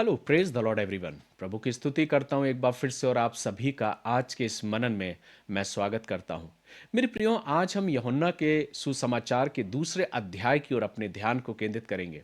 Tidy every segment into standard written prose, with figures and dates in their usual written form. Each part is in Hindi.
Hello, praise the lord everyone. प्रभु की स्तुति करता हूँ एक बार फिर से और आप सभी का आज के इस मनन में मैं स्वागत करता हूँ। मेरे प्रियो, आज हम यूहन्ना के सुसमाचार के दूसरे अध्याय की ओर अपने ध्यान को केंद्रित करेंगे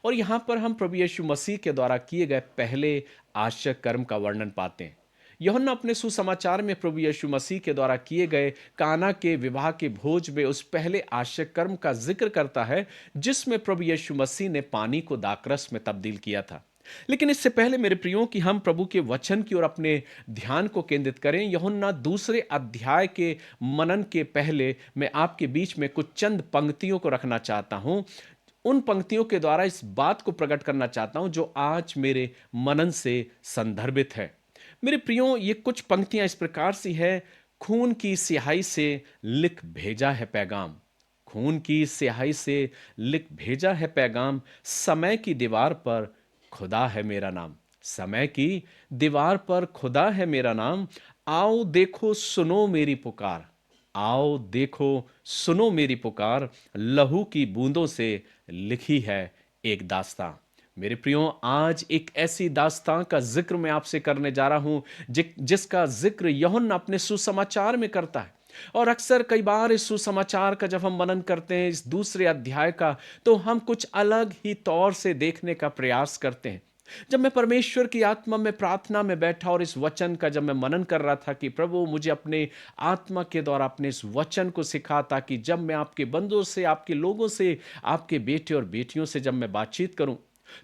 और यहाँ पर हम प्रभु यीशु मसीह के द्वारा किए गए पहले आश्चर्य कर्म का वर्णन पाते हैं। यूहन्ना अपने सुसमाचार में प्रभु यीशु मसीह के द्वारा किए गए काना के विवाह के भोज में उस पहले आश्चर्य कर्म का जिक्र करता है जिसमें प्रभु यीशु मसीह ने पानी को दाखरस में तब्दील किया था। लेकिन इससे पहले मेरे प्रियो कि हम प्रभु के वचन की ओर अपने ध्यान को केंद्रित करें, यूहन्ना दूसरे अध्याय के मनन के पहले मैं आपके बीच में कुछ चंद पंक्तियों को रखना चाहता हूं। उन पंक्तियों के द्वारा इस बात को प्रकट करना चाहता हूं जो आज मेरे मनन से संदर्भित है। मेरे प्रियो, ये कुछ पंक्तियां इस प्रकार सी है। खून की स्याही से लिख भेजा है पैगाम, खून की स्याही से लिख भेजा है पैगाम, समय की दीवार पर खुदा है मेरा नाम, समय की दीवार पर खुदा है मेरा नाम। आओ देखो सुनो मेरी पुकार, आओ देखो सुनो मेरी पुकार, लहू की बूंदों से लिखी है एक दास्तां। मेरे प्रियो, आज एक ऐसी दास्तां का जिक्र मैं आपसे करने जा रहा हूं जिसका जिक्र यूहन्ना अपने सुसमाचार में करता है। और अक्सर कई बार इस सुसमाचार का जब हम मनन करते हैं, इस दूसरे अध्याय का, तो हम कुछ अलग ही तौर से देखने का प्रयास करते हैं। जब मैं परमेश्वर की आत्मा में प्रार्थना में बैठा और इस वचन का जब मैं मनन कर रहा था कि प्रभु मुझे अपने आत्मा के द्वारा अपने इस वचन को सिखा, ताकि जब मैं आपके बंदों से, आपके लोगों से, आपके बेटे और बेटियों से जब मैं बातचीत करूं,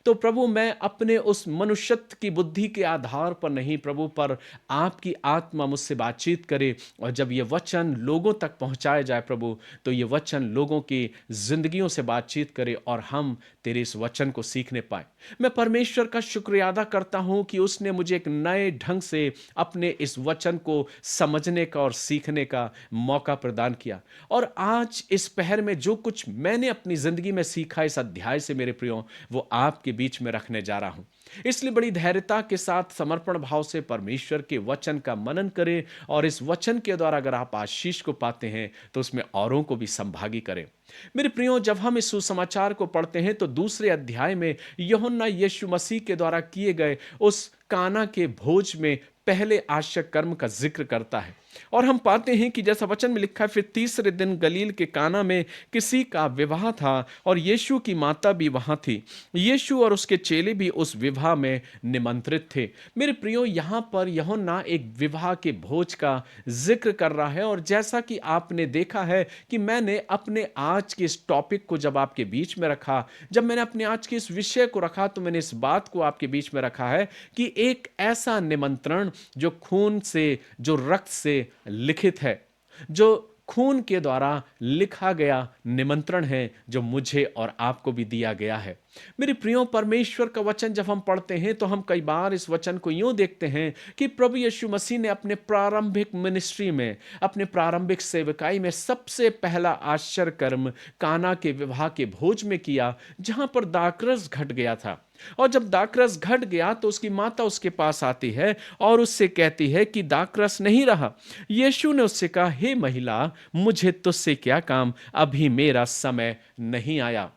तो प्रभु मैं अपने उस मनुष्यत्व की बुद्धि के आधार पर नहीं प्रभु, पर आपकी आत्मा मुझसे बातचीत करे। और जब ये वचन लोगों तक पहुंचाया जाए प्रभु, तो ये वचन लोगों की जिंदगियों से बातचीत करे और हम तेरे इस वचन को सीखने पाए। मैं परमेश्वर का शुक्रिया अदा करता हूं कि उसने मुझे एक नए ढंग से अपने इस वचन को समझने का और सीखने का मौका प्रदान किया। और आज इस पहर में जो कुछ मैंने अपनी जिंदगी में सीखा इस अध्याय से मेरे प्रियो, वो आपके बीच में रखने जा रहा हूं। इसलिए बड़ी धैर्यता के साथ समर्पण भाव से परमेश्वर के वचन का मनन करें और इस वचन के द्वारा अगर आप आशीष को पाते हैं तो उसमें औरों को भी संभागी करें। मेरे प्रियो, जब हम इस सुसमाचार को पढ़ते हैं तो दूसरे अध्याय में यूहन्ना यीशु मसीह के द्वारा किए गए उस काना के भोज में पहले आश्चर्य कर्म का जिक्र करता है। और हम पाते हैं कि जैसा वचन में लिखा है, फिर तीसरे दिन गलील के काना में किसी का विवाह था और यीशु की माता भी वहां थी। यीशु और उसके चेले भी उस विवाह में निमंत्रित थे। मेरे प्रियो, यहां पर यूहन्ना एक विवाह के भोज का जिक्र कर रहा है। और जैसा कि आपने देखा है कि मैंने अपने आज के इस टॉपिक को जब आपके बीच में रखा, जब मैंने अपने आज के इस विषय को रखा, तो मैंने इस बात को आपके बीच में रखा है कि एक ऐसा निमंत्रण जो खून से, जो रक्त से लिखित है, जो खून के द्वारा लिखा गया निमंत्रण है, जो मुझे और आपको भी दिया गया है। मेरे प्रियो, परमेश्वर का वचन जब हम पढ़ते हैं तो हम कई बार इस वचन को यूं देखते हैं कि प्रभु यीशु मसीह ने अपने प्रारंभिक मिनिस्ट्री में, अपने प्रारंभिक सेवकाई में सबसे पहला आश्चर्य कर्म काना के विवाह के भोज में किया, जहां पर दाखरस घट गया था। और जब दाखरस घट गया तो उसकी माता उसके पास आती है और उससे कहती है कि दाखरस नहीं रहा। यीशु ने उससे कहा, हे महिला, मुझे तुझसे क्या काम, अभी मेरा समय नहीं आया।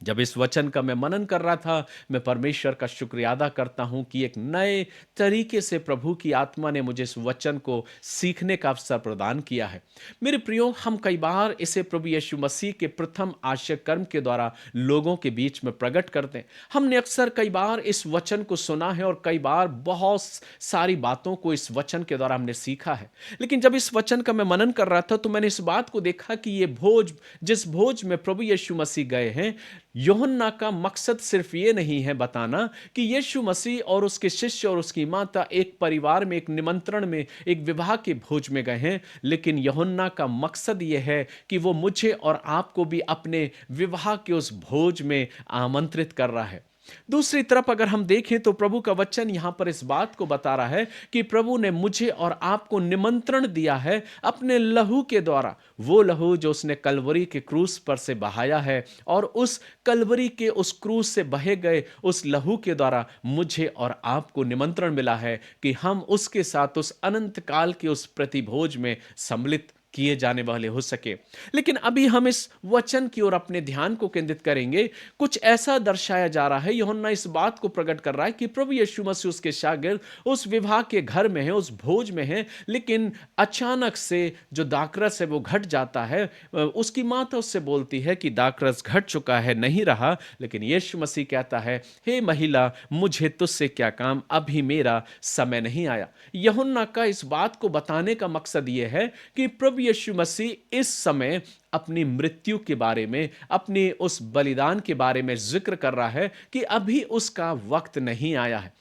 जब इस वचन का मैं मनन कर रहा था, मैं परमेश्वर का शुक्रिया अदा करता हूं कि एक नए तरीके से प्रभु की आत्मा ने मुझे इस वचन को सीखने का अवसर प्रदान किया है। मेरे प्रियो, हम कई बार इसे प्रभु यीशु मसीह के प्रथम आश्चर्य कर्म के द्वारा लोगों के बीच में प्रकट करते हैं। हमने अक्सर कई बार इस वचन को सुना है और कई बार बहुत सारी बातों को इस वचन के द्वारा हमने सीखा है। लेकिन जब इस वचन का मैं मनन कर रहा था तो मैंने इस बात को देखा कि ये भोज, जिस भोज में प्रभु यीशु मसीह गए हैं, यूहन्ना का मकसद सिर्फ ये नहीं है बताना कि यीशु मसीह और उसके शिष्य और उसकी माता एक परिवार में, एक निमंत्रण में, एक विवाह के भोज में गए हैं, लेकिन यूहन्ना का मकसद ये है कि वो मुझे और आपको भी अपने विवाह के उस भोज में आमंत्रित कर रहा है। दूसरी तरफ अगर हम देखें तो प्रभु का वचन यहां पर इस बात को बता रहा है कि प्रभु ने मुझे और आपको निमंत्रण दिया है अपने लहू के द्वारा, वो लहू जो उसने कलवरी के क्रूस पर से बहाया है। और उस कलवरी के उस क्रूस से बहे गए उस लहू के द्वारा मुझे और आपको निमंत्रण मिला है कि हम उसके साथ उस अनंत काल के उस प्रतिभोज में सम्मिलित किए जाने वाले हो सके। लेकिन अभी हम इस वचन की ओर अपने ध्यान को केंद्रित करेंगे। कुछ ऐसा दर्शाया जा रहा है, यूहन्ना इस बात को प्रकट कर रहा है कि प्रभु यीशु मसीह उसके शागिर्द उस विवाह के घर में है, उस भोज में है, लेकिन अचानक से जो दाखरस है वो घट जाता है। उसकी माता उससे बोलती है कि दाखरस घट चुका है, नहीं रहा। लेकिन यीशु मसीह कहता है, हे महिला, मुझे तुझसे क्या काम, अभी मेरा समय नहीं आया। यूहन्ना का इस बात को बताने का मकसद यह है कि प्रभु यीशु मसीह इस समय अपनी मृत्यु के बारे में, अपने उस बलिदान के बारे में जिक्र कर रहा है कि अभी उसका वक्त नहीं आया है।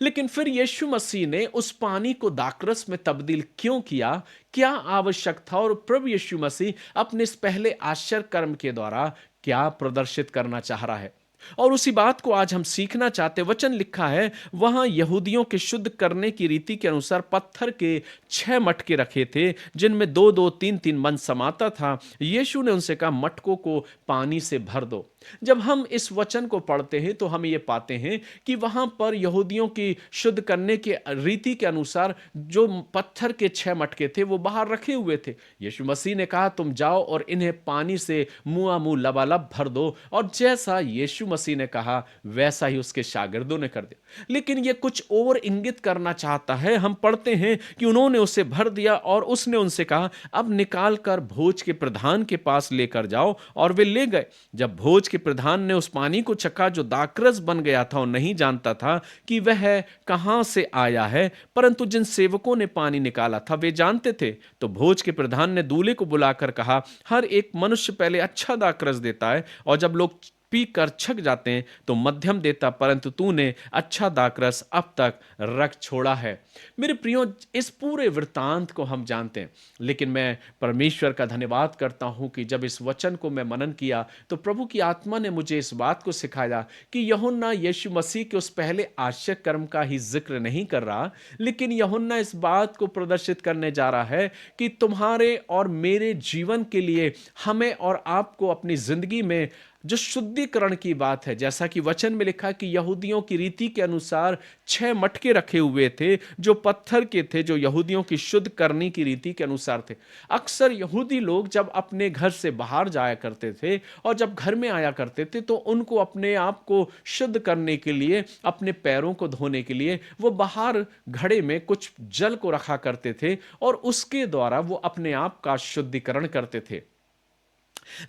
लेकिन फिर यीशु मसीह ने उस पानी को दाखरस में तब्दील क्यों किया, क्या आवश्यक था, और प्रभु यीशु मसीह अपने इस पहले आश्चर्य कर्म के द्वारा क्या प्रदर्शित करना चाह रहा है, और उसी बात को आज हम सीखना चाहते। वचन लिखा है, वहां यहूदियों के शुद्ध करने की रीति के अनुसार पत्थर के 6 मटके रखे थे, जिनमें 2-2, 3-3 मन समाता था। यीशु ने उनसे कहा, मटकों को पानी से भर दो। जब हम इस वचन को पढ़ते हैं तो हम ये पाते हैं कि वहां पर यहूदियों की शुद्ध करने के रीति के अनुसार जो पत्थर के 6 मटके थे वो बाहर रखे हुए थे। यीशु मसीह ने कहा, तुम जाओ और इन्हें पानी से मुंह लबालब भर दो, और जैसा यीशु मसीह ने कहा वैसा ही उसके शागिर्दों ने कर दिया। लेकिन ये कुछ और इंगित करना चाहता है। हम पढ़ते हैं कि उन्होंने उसे भर दिया और उसने उनसे कहा, अब निकाल कर भोज के प्रधान के पास लेकर जाओ, और वे ले गए। जब भोज के प्रधान ने उस पानी को चखा जो दाखरस बन गया था, और नहीं जानता था कि वह कहां से आया है, परंतु जिन सेवकों ने पानी निकाला था वे जानते थे, तो भोज के प्रधान ने दूल्हे को बुलाकर कहा, हर एक मनुष्य पहले अच्छा दाखरस देता है, और जब लोग पी कर छक जाते हैं तो मध्यम देता, परंतु तूने अच्छा दाखरस अब तक रख छोड़ा है। मेरे प्रियो, इस पूरे वृत्तांत को हम जानते हैं, लेकिन मैं परमेश्वर का धन्यवाद करता हूं कि जब इस वचन को मैं मनन किया तो प्रभु की आत्मा ने मुझे इस बात को सिखाया कि यूहन्ना यीशु मसीह के उस पहले आश्चर्य कर्म का ही जिक्र नहीं कर रहा, लेकिन यूहन्ना इस बात को प्रदर्शित करने जा रहा है कि तुम्हारे और मेरे जीवन के लिए हमें और आपको अपनी जिंदगी में जो शुद्धिकरण की बात है, जैसा कि वचन में लिखा कि यहूदियों की रीति के अनुसार 6 मटके रखे हुए थे जो पत्थर के थे, जो यहूदियों की शुद्ध करने की रीति के अनुसार थे। अक्सर यहूदी लोग जब अपने घर से बाहर जाया करते थे और जब घर में आया करते थे तो उनको अपने आप को शुद्ध करने के लिए, अपने पैरों को धोने के लिए वो बाहर घड़े में कुछ जल को रखा करते थे और उसके द्वारा वो अपने आप का शुद्धिकरण करते थे।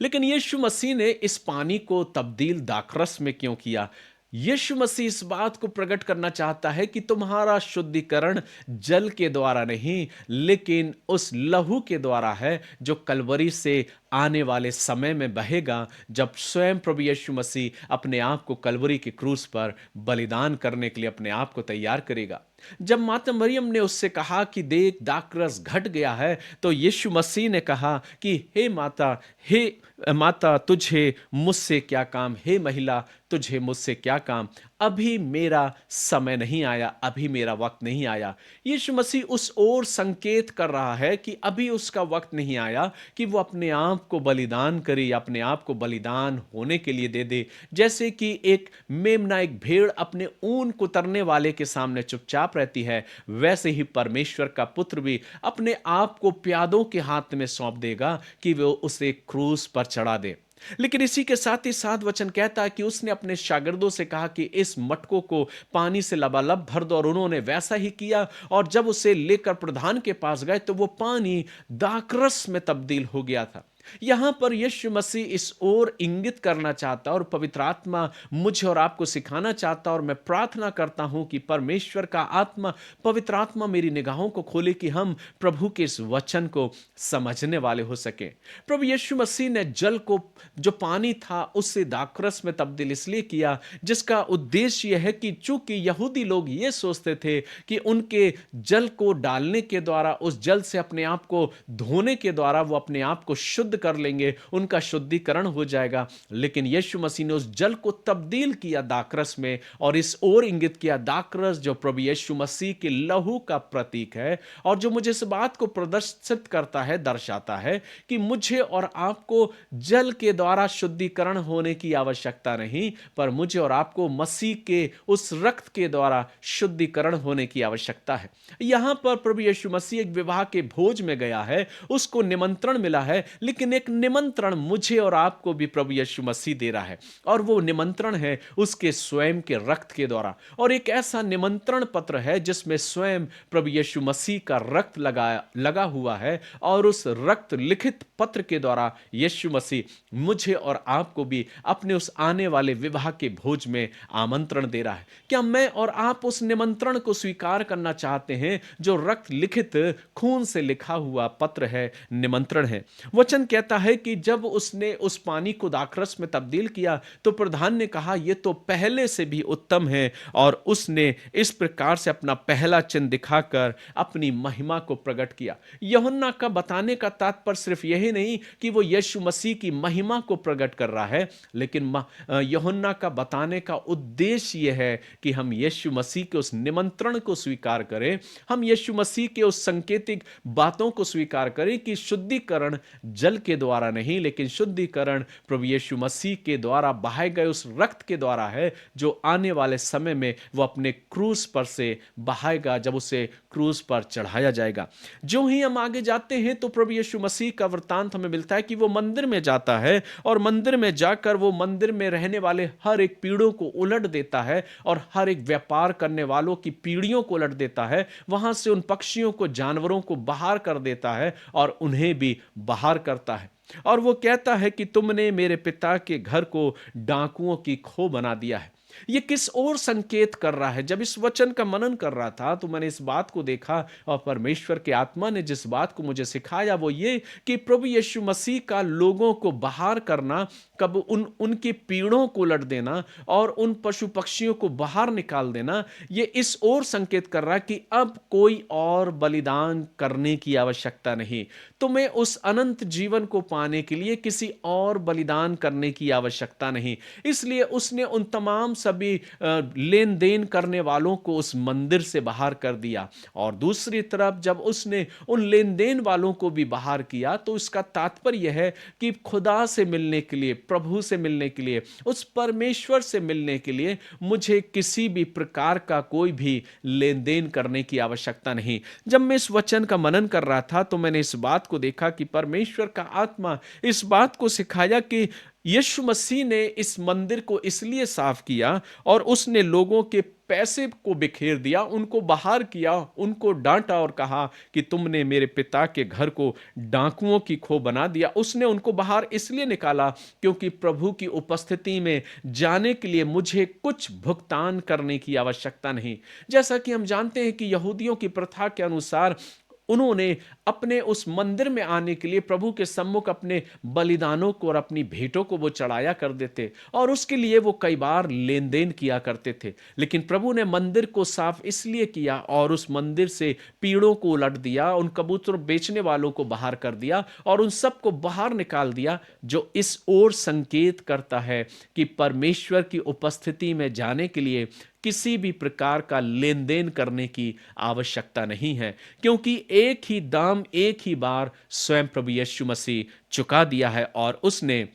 लेकिन यीशु मसीह ने इस पानी को तब्दील दाखरस में क्यों किया? यीशु मसीह इस बात को प्रकट करना चाहता है कि तुम्हारा शुद्धिकरण जल के द्वारा नहीं, लेकिन उस लहू के द्वारा है जो कलवरी से आने वाले समय में बहेगा, जब स्वयं प्रभु यीशु मसीह अपने आप को कलवरी के क्रूस पर बलिदान करने के लिए अपने आप को तैयार करेगा। जब माता मरियम ने उससे कहा कि देख दाखरस घट गया है, तो यीशु मसीह ने कहा कि हे माता तुझे मुझसे क्या काम, हे महिला तुझे मुझसे क्या काम, अभी मेरा समय नहीं आया, अभी मेरा वक्त नहीं आया। यीशु मसीह उस ओर संकेत कर रहा है कि अभी उसका वक्त नहीं आया कि वो अपने आप को बलिदान करे, अपने आप को बलिदान होने के लिए दे दे। जैसे कि एक मेमना, एक भेड़ अपने ऊन कुतरने वाले के सामने चुपचाप रहती है, वैसे ही परमेश्वर का पुत्र भी अपने आप को प्यादों के हाथ में सौंप देगा कि वो उसे क्रूस पर चढ़ा दे। लेकिन इसी के साथ ही साथ वचन कहता है कि उसने अपने शागिर्दों से कहा कि इस मटकों को पानी से लबालब भर दो, और उन्होंने वैसा ही किया। और जब उसे लेकर प्रधान के पास गए तो वो पानी दाखरस में तब्दील हो गया था। यहां पर यीशु मसीह इस ओर इंगित करना चाहता और पवित्र आत्मा मुझे और आपको सिखाना चाहता, और मैं प्रार्थना करता हूं कि परमेश्वर का आत्मा, पवित्र आत्मा मेरी निगाहों को खोले कि हम प्रभु के इस वचन को समझने वाले हो सके। प्रभु यीशु मसीह ने जल को, जो पानी था, उससे दाखरस में तब्दील इसलिए किया, जिसका उद्देश्य यह है कि चूंकि यहूदी लोग ये सोचते थे कि उनके जल को डालने के द्वारा, उस जल से अपने आप को धोने के द्वारा वो अपने आप को शुद्ध शुद्ध कर लेंगे, उनका शुद्धिकरण हो जाएगा। लेकिन यीशु मसीह ने उस जल को तब्दील किया दाखरस में, और इस ओर इंगित किया दाखरस जो प्रभु यीशु मसीह के लहू का प्रतीक है, और जो मुझे इस बात को प्रदर्शित करता है, दर्शाता है कि मुझे और आपको जल के द्वारा शुद्धिकरण होने की आवश्यकता नहीं, पर मुझे और आपको मसीह के उस रक्त के द्वारा शुद्धिकरण होने की आवश्यकता है। यहां पर प्रभु यीशु मसीह एक विवाह के भोज में गया है, उसको निमंत्रण मिला है, लेकिन एक निमंत्रण मुझे और आपको भी प्रभु यीशु मसीह दे रहा है, और वो निमंत्रण है उसके स्वयं के रक्त के द्वारा। और एक ऐसा निमंत्रण पत्र है जिसमें स्वयं प्रभु यीशु मसीह का रक्त लगा हुआ है, और उस रक्त लिखित पत्र के द्वारा यीशु मसीह मुझे और आपको भी अपने उस आने वाले विवाह के भोज में आमंत्रण दे रहा है। क्या मैं और आप उस निमंत्रण को स्वीकार करना चाहते हैं जो रक्त लिखित खून से लिखा हुआ पत्र है, निमंत्रण है? वचन कहता है कि जब उसने उस पानी को दाखरस में तब्दील किया तो प्रधान ने कहा यह तो पहले से भी उत्तम है, और उसने इस प्रकार से अपना पहला चिन्ह दिखाकर अपनी महिमा को प्रकट किया। यूहन्ना का बताने का तात्पर्य सिर्फ यही नहीं कि वो यीशु मसीह की महिमा को प्रकट कर रहा है, लेकिन यूहन्ना का बताने का उद्देश्य यह है कि हम यीशु मसीह के उस निमंत्रण को स्वीकार करें, हम यीशु मसीह के उस सांकेतिक बातों को स्वीकार करें कि शुद्धिकरण जल के द्वारा नहीं, लेकिन शुद्धिकरण प्रभु यीशु मसीह के द्वारा बहाए गए उस रक्त के द्वारा है, जो आने वाले समय में वो अपने क्रूस पर से बहाएगा, जब उसे क्रूस पर चढ़ाया जाएगा। जो ही हम आगे जाते हैं तो प्रभु यीशु मसीह का वृत्तांत हमें मिलता है कि वो मंदिर में जाता है, और मंदिर में जाकर वो मंदिर में रहने वाले हर एक पीढ़ों को उलट देता है, और हर एक व्यापार करने वालों की पीढ़ियों को उलट देता है, वहां से उन पक्षियों को, जानवरों को बाहर कर देता है, और उन्हें भी बाहर करता है। और वो कहता है कि तुमने मेरे पिता के घर को डाकुओं की खो बना दिया है। ये किस ओर संकेत कर रहा है? जब इस वचन का मनन कर रहा था तो मैंने इस बात को देखा, और परमेश्वर के आत्मा ने जिस बात को मुझे सिखाया वो ये कि प्रभु यीशु मसीह का लोगों को बाहर करना, कब उनकी पीड़ों को उलट देना और उन पशु पक्षियों को बाहर निकाल देना, ये इस ओर संकेत कर रहा है कि अब कोई और बलिदान करने की आवश्यकता नहीं। तुम्हें उस अनंत जीवन को पाने के लिए किसी और बलिदान करने की आवश्यकता नहीं। इसलिए उसने उन तमाम सभी लेन देन करने वालों को उस मंदिर से बाहर कर दिया, और दूसरी तरफ जब उसने उन लेन देन वालों को भी बाहर किया तो इसका तात्पर्य यह है कि खुदा से मिलने के लिए, प्रभु से मिलने के लिए, उस परमेश्वर से मिलने के लिए मुझे किसी भी प्रकार का कोई भी लेन देन करने की आवश्यकता नहीं। जब मैं इस वचन का मनन कर रहा था तो मैंने इस बात को देखा कि परमेश्वर का आत्मा इस बात को सिखाया कि यीशु मसीह ने इस मंदिर को इसलिए साफ किया और उसने लोगों के पैसे को बिखेर दिया, उनको बाहर किया, उनको डांटा और कहा कि तुमने मेरे पिता के घर को डाकुओं की खो बना दिया। उसने उनको बाहर इसलिए निकाला क्योंकि प्रभु की उपस्थिति में जाने के लिए मुझे कुछ भुगतान करने की आवश्यकता नहीं। जैसा कि हम जानते हैं कि यहूदियों की प्रथा के अनुसार उन्होंने अपने उस मंदिर में आने के लिए प्रभु के सम्मुख अपने बलिदानों को और अपनी भेंटों को वो चढ़ाया कर देते, और उसके लिए वो कई बार लेन देन किया करते थे। लेकिन प्रभु ने मंदिर को साफ इसलिए किया और उस मंदिर से पीड़ों को उलट दिया, उन कबूतर बेचने वालों को बाहर कर दिया और उन सब को बाहर निकाल दिया, जो इस ओर संकेत करता है कि परमेश्वर की उपस्थिति में जाने के लिए किसी भी प्रकार का लेन देन करने की आवश्यकता नहीं है, क्योंकि एक ही दाम एक ही बार स्वयं प्रभु यीशु मसीह चुका दिया है, और उसने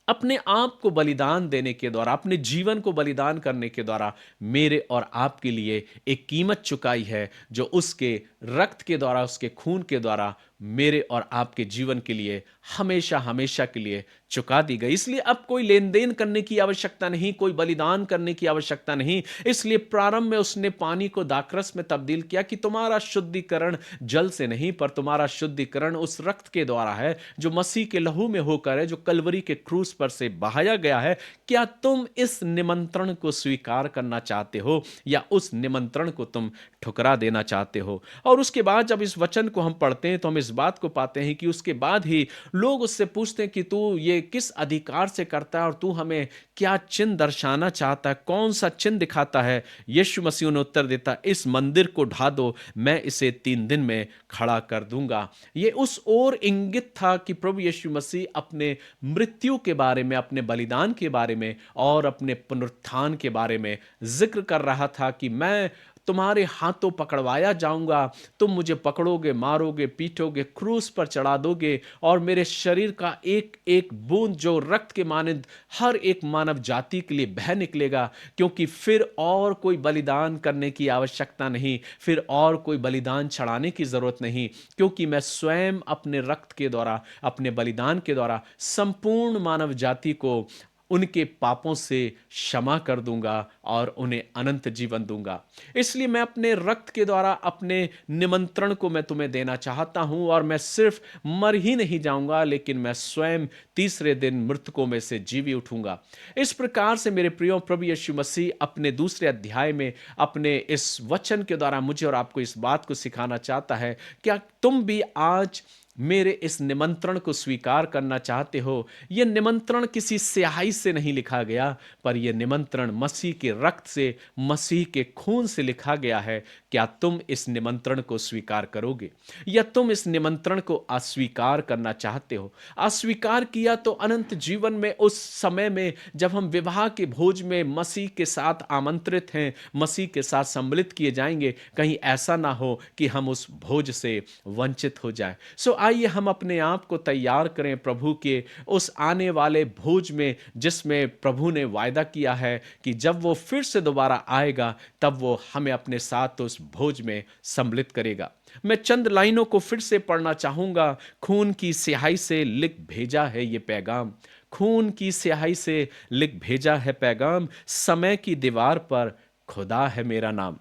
अपने आप को बलिदान देने के द्वारा, अपने जीवन को बलिदान करने के द्वारा मेरे और आपके लिए एक कीमत चुकाई है, जो उसके रक्त के द्वारा, उसके खून के द्वारा मेरे और आपके जीवन के लिए हमेशा हमेशा के लिए चुका दी गई। इसलिए अब कोई लेन देन करने की आवश्यकता नहीं, कोई बलिदान करने की आवश्यकता नहीं। इसलिए प्रारंभ में उसने पानी को दाखरस में तब्दील किया कि तुम्हारा शुद्धिकरण जल से नहीं, पर तुम्हारा शुद्धिकरण उस रक्त के द्वारा है जो मसीह के लहू में होकर है, जो कलवरी के क्रूस पर से बहाया गया है। क्या तुम इस निमंत्रण को स्वीकार करना चाहते हो, या उस निमंत्रण को तुम ठुकरा देना चाहते हो? और उसके बाद जब इस वचन को हम पढ़ते हैं तो हम इस बात को पाते हैं कि उसके बाद ही लोग उससे पूछते हैं कि तू ये किस अधिकार से करता है और तू हमें क्या चिन्ह दर्शाना चाहता है, कौन सा चिन्ह दिखाता है। यीशु मसीह ने उत्तर देता, इस मंदिर को ढा दो, मैं इसे 3 दिन में खड़ा कर दूंगा। ये उस ओर इंगित था कि प्रभु यीशु मसीह अपने मृत्यु के बारे में, अपने बलिदान के बारे में और अपने पुनरुत्थान के बारे में जिक्र कर रहा था कि मैं तुम्हारे हाथों पकड़वाया जाऊंगा, तुम मुझे पकड़ोगे, मारोगे, पीटोगे, क्रूस पर चढ़ा दोगे और मेरे शरीर का एक एक बूंद जो रक्त के मानंद हर एक मानव जाति के लिए बह निकलेगा, क्योंकि फिर और कोई बलिदान करने की आवश्यकता नहीं, फिर और कोई बलिदान चढ़ाने की जरूरत नहीं, क्योंकि मैं स्वयं अपने रक्त के द्वारा, अपने बलिदान के द्वारा संपूर्ण मानव जाति को उनके पापों से क्षमा कर दूंगा और उन्हें अनंत जीवन दूंगा। इसलिए मैं अपने रक्त के द्वारा अपने निमंत्रण को मैं तुम्हें देना चाहता हूं और मैं सिर्फ मर ही नहीं जाऊंगा, लेकिन मैं स्वयं तीसरे दिन मृतकों में से जीवी उठूंगा। इस प्रकार से मेरे प्रियो, प्रभु यीशु मसीह अपने दूसरे अध्याय में अपने इस वचन के द्वारा मुझे और आपको इस बात को सिखाना चाहता है, क्या तुम भी आज मेरे इस निमंत्रण को स्वीकार करना चाहते हो? यह निमंत्रण किसी स्याही से नहीं लिखा गया, पर यह निमंत्रण मसीह के रक्त से, मसीह के खून से लिखा गया है। क्या तुम इस निमंत्रण को स्वीकार करोगे या तुम इस निमंत्रण को अस्वीकार करना चाहते हो? अस्वीकार किया तो अनंत जीवन में, उस समय में जब हम विवाह के भोज में मसीह के साथ आमंत्रित हैं, मसीह के साथ सम्मिलित किए जाएंगे, कहीं ऐसा ना हो कि हम उस भोज से वंचित हो जाएं। सो आइए हम अपने आप को तैयार करें प्रभु के उस आने वाले भोज में, जिसमें प्रभु ने वायदा किया है कि जब वो फिर से दोबारा आएगा तब वो हमें अपने साथ उस भोज में सम्मिलित करेगा। मैं चंद लाइनों को फिर से पढ़ना चाहूंगा। खून की स्याही से लिख भेजा है ये पैगाम, खून की स्याही से लिख भेजा है पैगाम, समय की दीवार पर खुदा है मेरा नाम।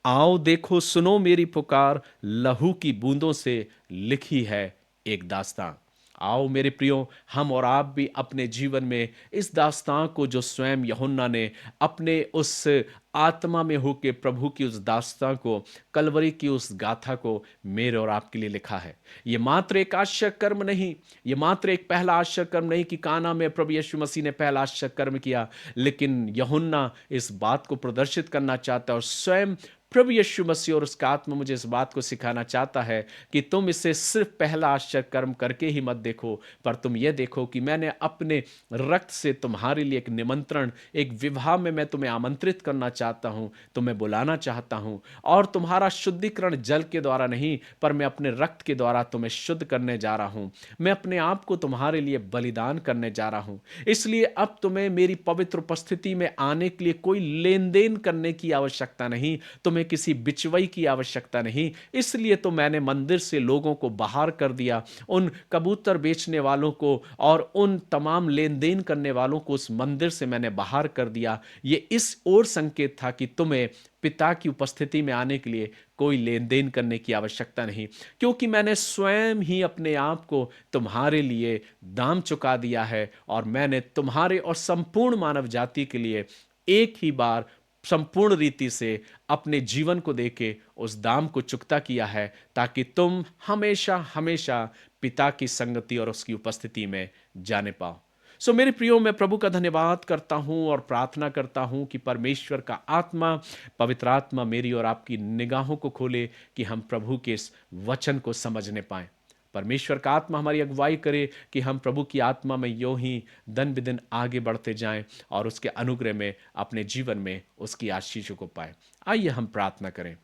आओ देखो सुनो मेरी पुकार, लहू की बूंदों से लिखी है एक दास्तां। आओ मेरे प्रियो, हम और आप भी अपने जीवन में इस दास्तां को, जो स्वयं यूहन्ना ने अपने उस आत्मा में होके प्रभु की उस दास्तां को, कलवरी की उस गाथा को मेरे और आपके लिए लिखा है। ये मात्र एक आश्चर्य कर्म नहीं, ये मात्र एक पहला आश्चर्य कर्म नहीं कि काना में प्रभु यीशु मसीह ने पहला आश्चर्य कर्म किया, लेकिन यूहन्ना इस बात को प्रदर्शित करना चाहता है और स्वयं प्रभु यीशु मसीह और उसका आत्मा मुझे इस बात को सिखाना चाहता है कि तुम इसे सिर्फ पहला आश्चर्य कर्म करके ही मत देखो, पर तुम ये देखो कि मैंने अपने रक्त से तुम्हारे लिए एक निमंत्रण, एक विवाह में मैं तुम्हें आमंत्रित करना चाहता हूं, तुम्हें बुलाना चाहता हूं, और तुम्हारा शुद्धिकरण जल के द्वारा नहीं, पर मैं अपने रक्त के द्वारा तुम्हें शुद्ध करने जा रहा हूं। मैं अपने आप को तुम्हारे लिए बलिदान करने जा रहा हूं। इसलिए अब तुम्हें मेरी पवित्र उपस्थिति में आने के लिए कोई लेन देन करने की आवश्यकता नहीं, तुम्हें किसी बिचवई की आवश्यकता नहीं। इसलिए तो मैंने मंदिर से लोगों को बाहर कर दिया, उन कबूतर बेचने वालों को और उन तमाम लेन देन करने वालों को उस मंदिर से मैंने बाहर कर दिया। ये इस ओर संकेत था कि तुम्हें पिता की उपस्थिति में आने के लिए कोई लेन देन करने की आवश्यकता नहीं, क्योंकि मैंने स्वयं ही अपने आप को तुम्हारे लिए दाम चुका दिया है और मैंने तुम्हारे और संपूर्ण मानव जाति के लिए एक ही बार संपूर्ण रीति से अपने जीवन को देके उस दाम को चुकता किया है, ताकि तुम हमेशा हमेशा पिता की संगति और उसकी उपस्थिति में जाने पाओ। सो मेरे प्रियो, मैं प्रभु का धन्यवाद करता हूं और प्रार्थना करता हूं कि परमेश्वर का आत्मा, पवित्र आत्मा मेरी और आपकी निगाहों को खोले कि हम प्रभु के इस वचन को समझने पाएं। परमेश्वर का आत्मा हमारी अगुवाई करे कि हम प्रभु की आत्मा में यूं ही दिन ब दिन आगे बढ़ते जाएं और उसके अनुग्रह में अपने जीवन में उसकी आशीषों को पाएं। आइए हम प्रार्थना करें।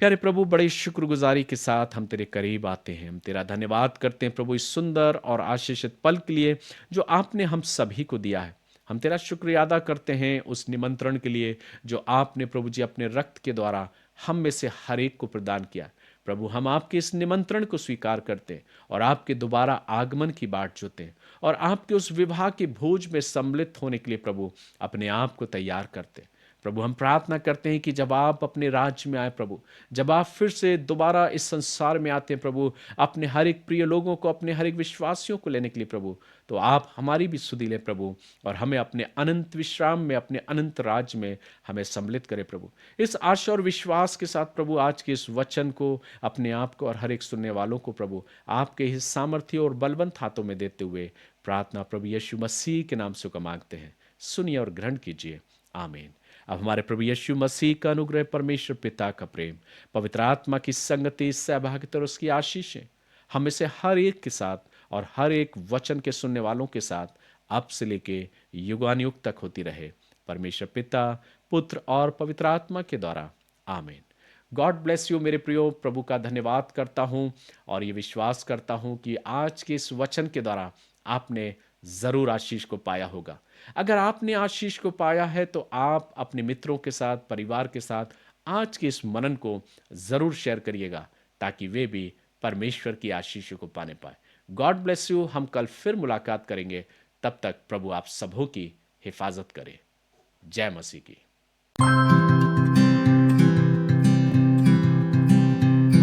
प्यारे प्रभु, बड़े शुक्रगुजारी के साथ हम तेरे करीब आते हैं, हम तेरा धन्यवाद करते हैं प्रभु, इस सुंदर और आशीषित पल के लिए जो आपने हम सभी को दिया है। हम तेरा शुक्रिया अदा करते हैं उस निमंत्रण के लिए जो आपने प्रभु जी अपने रक्त के द्वारा हम में से हर एक को प्रदान किया। प्रभु, हम आपके इस निमंत्रण को स्वीकार करते हैं और आपके दोबारा आगमन की बाट जोते हैं और आपके उस विवाह के भोज में सम्मिलित होने के लिए प्रभु अपने आप को तैयार करते हैं। प्रभु हम प्रार्थना करते हैं कि जब आप अपने राज्य में आए प्रभु, जब आप फिर से दोबारा इस संसार में आते हैं प्रभु, अपने हर एक प्रिय लोगों को, अपने हर एक विश्वासियों को लेने के लिए प्रभु, तो आप हमारी भी सुधि लें प्रभु, और हमें अपने अनंत विश्राम में, अपने अनंत राज्य में हमें सम्मिलित करें प्रभु। इस आशा और विश्वास के साथ प्रभु आज के इस वचन को, अपने आप को और हर एक सुनने वालों को प्रभु आपके इस सामर्थ्य और बलवंत हाथों में देते हुए प्रार्थना प्रभु यीशु मसीह के नाम से को मांगते हैं। सुनिए और ग्रहण कीजिए। आमीन। अब हमारे प्रभु यीशु मसीह का अनुग्रह, परमेश्वर पिता का प्रेम, पवित्र आत्मा की संगति, सहभागिता और उसकी आशीषें हम में से हर एक के साथ और हर एक वचन के सुनने वालों के साथ अब से लेके युगानुयुग तक होती रहे। परमेश्वर पिता, पुत्र और पवित्र आत्मा के द्वारा। आमीन। गॉड ब्लेस यू मेरे प्रियो। प्रभु का धन्यवाद करता हूँ और ये विश्वास करता हूँ कि आज के इस वचन के द्वारा आपने ज़रूर आशीष को पाया होगा। अगर आपने आशीष को पाया है तो आप अपने मित्रों के साथ, परिवार के साथ आज के इस मनन को ज़रूर शेयर करिएगा, ताकि वे भी परमेश्वर की आशीष को पाने पाए। God bless you. हम कल फिर मुलाकात करेंगे। तब तक प्रभु आप सबों की हिफाजत करे। जय मसीह की।